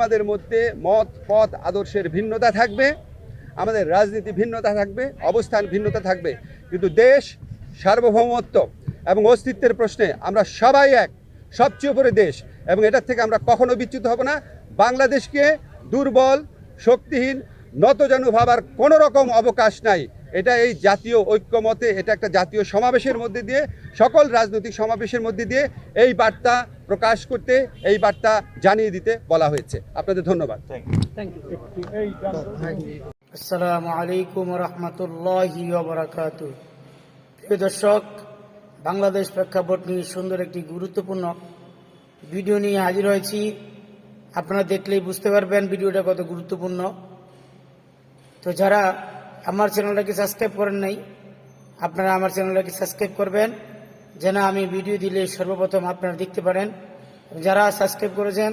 আমাদের মধ্যে মত পথ আদর্শের ভিন্নতা থাকবে, আমাদের রাজনীতি ভিন্নতা থাকবে, অবস্থান ভিন্নতা থাকবে, কিন্তু দেশ সার্বভৌমত্ব এবং অস্তিত্বের প্রশ্নে আমরা সবাই এক, সবচেয়ে উপরে দেশ, এবং এটার থেকে আমরা কখনো বিচ্যুত হব না। বাংলাদেশকে দুর্বল, শক্তিহীন, নতজানু ভাবার কোনো রকম অবকাশ নাই। এটা এই জাতীয় ঐক্যমতে, এটা একটা জাতীয় সমাবেশের মধ্যে দিয়ে, সকল রাজনৈতিক সমাবেশের মধ্যে দিয়ে এই বার্তা প্রকাশ করতে, এই বার্তা জানিয়ে দিতে বলা হয়েছে। আপনাদের ধন্যবাদ। আসসালামু আলাইকুম রহমতুল্লাহি ওয়া বারাকাতুহু। প্রিয় দর্শক, বাংলাদেশ প্রেক্ষাপট নিয়ে সুন্দর একটি গুরুত্বপূর্ণ ভিডিও নিয়ে হাজির হয়েছি। আপনারা দেখলেই বুঝতে পারবেন ভিডিওটা কত গুরুত্বপূর্ণ। তো যারা আমার চ্যানেলটাকে সাবস্ক্রাইব করেন নাই, আপনারা আমার চ্যানেলটাকে সাবস্ক্রাইব করবেন, যেন আমি ভিডিও দিলে সর্বপ্রথম আপনারা দেখতে পারেন। যারা সাবস্ক্রাইব করেছেন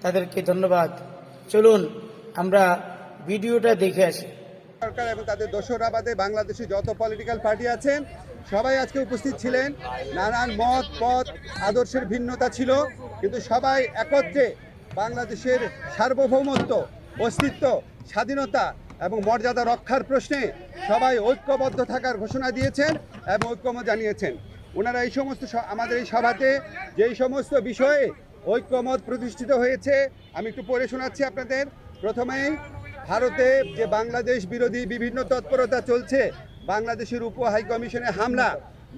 তাদেরকে ধন্যবাদ। চলুন আমরা ভিডিওটা দেখে আসি। সরকার এবং তাদের দোসররা বাদে বাংলাদেশে যত পলিটিক্যাল পার্টি আছেন সবাই আজকে উপস্থিত ছিলেন। নানান মত পথ আদর্শের ভিন্নতা ছিল, কিন্তু সবাই একত্রে বাংলাদেশের সার্বভৌমত্ব, অস্তিত্ব, স্বাধীনতা এবং মর্যাদা রক্ষার প্রশ্নে সবাই ঐক্যবদ্ধ থাকার ঘোষণা দিয়েছেন এবং ঐক্যমত জানিয়েছেন। ওনারা এই সমস্ত আমাদের এই সভাতে যেই সমস্ত বিষয়ে ঐক্যমত প্রতিষ্ঠিত হয়েছে আমি একটু পড়ে শোনাচ্ছি আপনাদের। প্রথমেই ভারতে যে বাংলাদেশ বিরোধী বিভিন্ন তৎপরতা চলছে, বাংলাদেশের উপ হাইকমিশনে হামলা,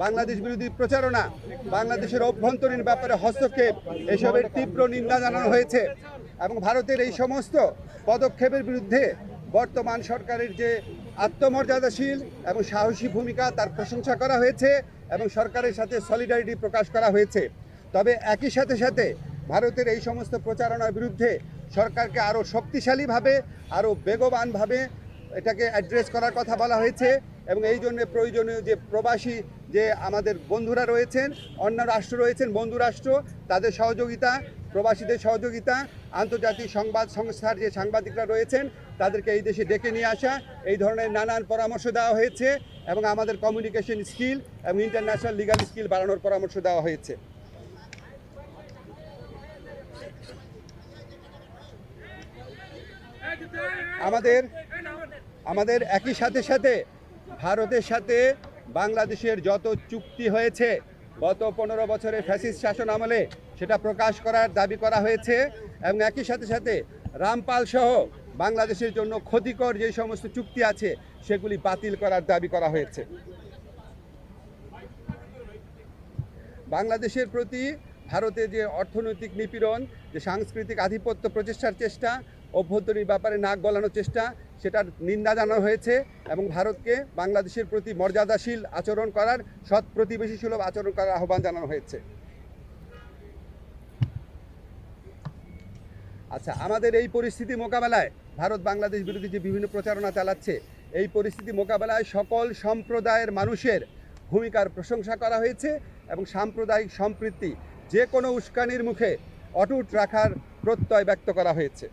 বাংলাদেশ বিরোধী প্রচারণা, বাংলাদেশের অভ্যন্তরীণ ব্যাপারে হস্তক্ষেপ, এসবের তীব্র নিন্দা জানানো হয়েছে এবং ভারতের এই সমস্ত পদক্ষেপের বিরুদ্ধে বর্তমান সরকারের যে আত্মমর্যাদাশীল এবং সাহসী ভূমিকা তার প্রশংসা করা হয়েছে এবং সরকারের সাথে সলিডারিটি প্রকাশ করা হয়েছে। তবে একই সাথে সাথে ভারতের এই সমস্ত প্রচারণার বিরুদ্ধে সরকারকে আরও শক্তিশালীভাবে, আরও বেগবানভাবে এটাকে অ্যাড্রেস করার কথা বলা হয়েছে এবং এই জন্য প্রয়োজনীয় যে প্রবাসী যে আমাদের বন্ধুরা রয়েছেন, অন্য রাষ্ট্র রয়েছেন, বন্ধু রাষ্ট্র, তাদের সহযোগিতা, প্রবাসীদের সহযোগিতা, আন্তর্জাতিক সংবাদ সংস্থার যে সাংবাদিকরা রয়েছেন তাদেরকে এই দেশে ডেকে নিয়ে আসা, এই ধরনের নানান পরামর্শ দেওয়া হয়েছে এবং আমাদের কমিউনিকেশন স্কিল এবং ইন্টারন্যাশনাল লিগাল স্কিল বাড়ানোর পরামর্শ দেওয়া হয়েছে। আমাদের একই সাথে সাথে ভারতের সাথে বাংলাদেশের যত চুক্তি হয়েছে গত 15 বছরের ফ্যাসিস্ট শাসন আমলে সেটা প্রকাশ করার দাবি করা হয়েছে এবং একই সাথে সাথে রামপাল সহ বাংলাদেশের জন্য ক্ষতিকর যে সমস্ত চুক্তি আছে সেগুলি বাতিল করার দাবি করা হয়েছে। বাংলাদেশের প্রতি ভারতের যে অর্থনৈতিক নিপীড়ন, যে সাংস্কৃতিক আধিপত্য প্রচেষ্টার চেষ্টা, অভ্যন্তরীণ ব্যাপারে নাক গলানোর চেষ্টা, সেটার নিন্দা জানানো হয়েছে এবং ভারতকে বাংলাদেশের প্রতি মর্যাদাশীল আচরণ করার, সৎ প্রতিবেশী সুলভ আচরণ করার আহ্বান জানানো হয়েছে। আচ্ছা, আমাদের এই পরিস্থিতি মোকাবেলায় ভারত বাংলাদেশ বিরোধী যে বিভিন্ন প্রচারণা চালাচ্ছে, এই পরিস্থিতি মোকাবেলায় সকল সম্প্রদায়ের মানুষের ভূমিকার প্রশংসা করা হয়েছে এবং সাম্প্রদায়িক সম্প্রীতি যে কোনো উস্কানির মুখে অটুট রাখার প্রত্যয় ব্যক্ত করা হয়েছে।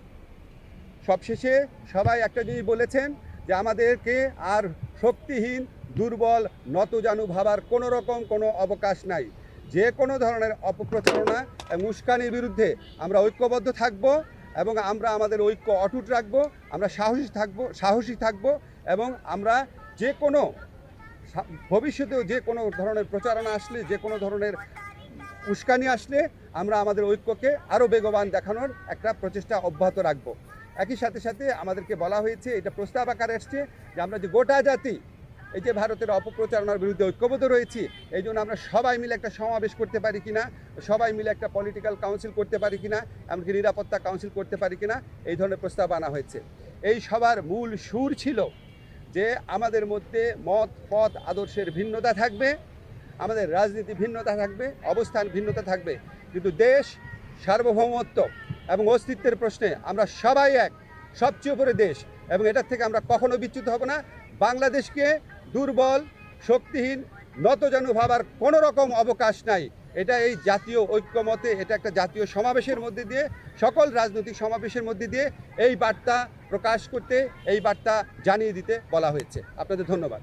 সবশেষে সবাই একটা জিনিস বলেছেন যে আমাদেরকে আর শক্তিহীন, দুর্বল, নতজানু ভাবার কোনো রকম কোনো অবকাশ নাই। যে কোনো ধরনের অপপ্রচারণা এবং উস্কানির বিরুদ্ধে আমরা ঐক্যবদ্ধ থাকব এবং আমরা আমাদের ঐক্য অটুট রাখব, আমরা সাহসী থাকব এবং আমরা যে কোনো ভবিষ্যতেও যে কোনো ধরনের প্রচারণা আসলে, যে কোনো ধরনের উস্কানি আসলে আমরা আমাদের ঐক্যকে আরও বেগবান দেখানোর একটা প্রচেষ্টা অব্যাহত রাখব। একই সাথে সাথে আমাদেরকে বলা হয়েছে, এটা প্রস্তাব আকারে আসছে যে আমরা যে গোটা জাতি এই যে ভারতের অপপ্রচারণার বিরুদ্ধে ঐক্যবদ্ধ রয়েছি, এই জন্য আমরা সবাই মিলে একটা সমাবেশ করতে পারি কিনা, সবাই মিলে একটা পলিটিক্যাল কাউন্সিল করতে পারি কিনা, এমনকি নিরাপত্তা কাউন্সিল করতে পারি কিনা, এই ধরনের প্রস্তাব আনা হয়েছে। এই সবার মূল সুর ছিল যে আমাদের মধ্যে মত পথ আদর্শের ভিন্নতা থাকবে, আমাদের রাজনীতি ভিন্নতা থাকবে, অবস্থান ভিন্নতা থাকবে, কিন্তু দেশ সার্বভৌমত্ব এবং অস্তিত্বের প্রশ্নে আমরা সবাই এক, সবচেয়ে উপরে দেশ, এবং এটার থেকে আমরা কখনো বিচ্যুত হব না। বাংলাদেশকে দুর্বল, শক্তিহীন, নতজানু ভাবার কোনো রকম অবকাশ নাই। এটা এই জাতীয় ঐক্যমতে, এটা একটা জাতীয় সমাবেশের মধ্যে দিয়ে, সকল রাজনৈতিক সমাবেশের মধ্যে দিয়ে এই বার্তা প্রকাশ করতে, এই বার্তা জানিয়ে দিতে বলা হয়েছে। আপনাদের ধন্যবাদ।